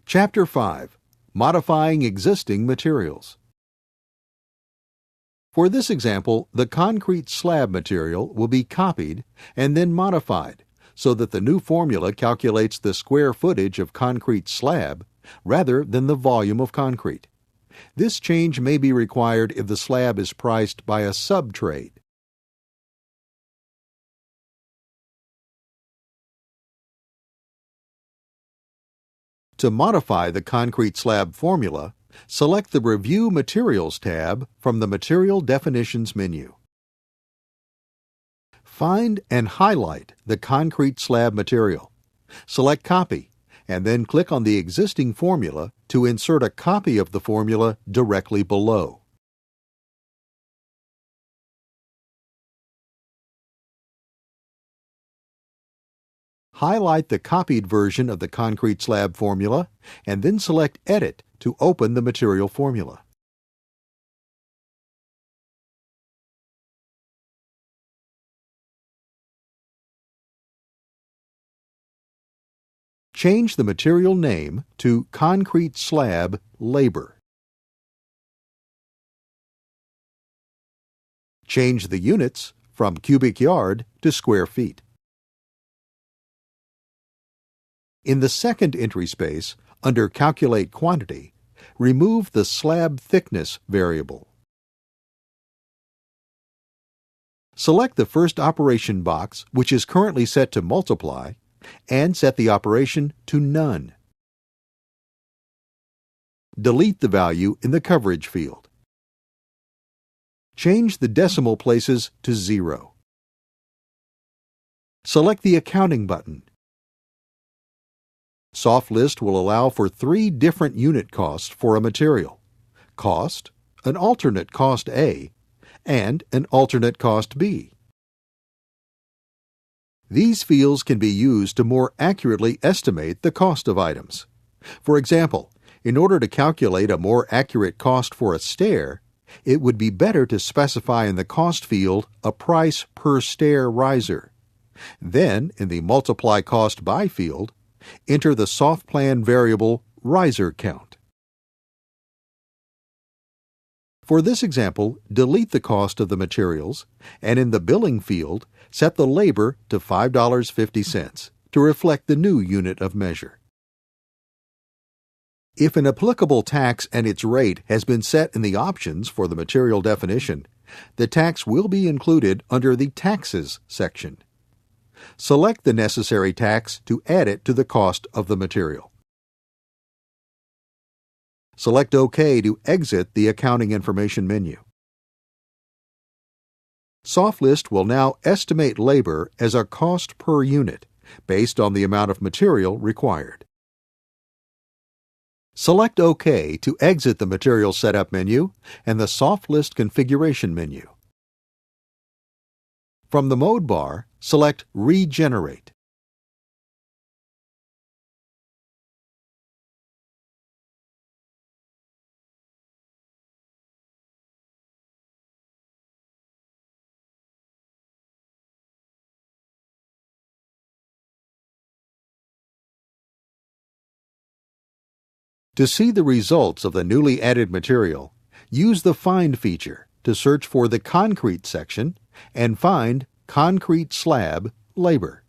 Chapter 5. Modifying Existing Materials. For this example, the concrete slab material will be copied and then modified so that the new formula calculates the square footage of concrete slab rather than the volume of concrete. This change may be required if the slab is priced by a sub-trade. To modify the concrete slab formula, select the Review Materials tab from the Material Definitions menu. Find and highlight the concrete slab material. Select Copy, and then click on the existing formula to insert a copy of the formula directly below. Highlight the copied version of the concrete slab formula and then select Edit to open the material formula. Change the material name to Concrete Slab Labor. Change the units from cubic yard to square feet. In the second entry space, under Calculate Quantity, remove the slab thickness variable. Select the first operation box, which is currently set to multiply, and set the operation to None. Delete the value in the coverage field. Change the decimal places to 0. Select the Accounting button. SoftList will allow for 3 different unit costs for a material: cost, an alternate cost A, and an alternate cost B. These fields can be used to more accurately estimate the cost of items. For example, in order to calculate a more accurate cost for a stair, it would be better to specify in the cost field a price per stair riser. Then, in the Multiply Cost By field, enter the SoftPlan variable riser count. For this example, delete the cost of the materials, and in the Billing field, set the labor to $5.50 to reflect the new unit of measure. If an applicable tax and its rate has been set in the options for the material definition, the tax will be included under the Taxes section. Select the necessary tax to add it to the cost of the material. Select OK to exit the Accounting Information menu. SoftList will now estimate labor as a cost per unit based on the amount of material required. Select OK to exit the Material Setup menu and the SoftList Configuration menu. From the Mode bar, select Regenerate. To see the results of the newly added material, use the Find feature to search for the Concrete section and find Concrete Slab Labor.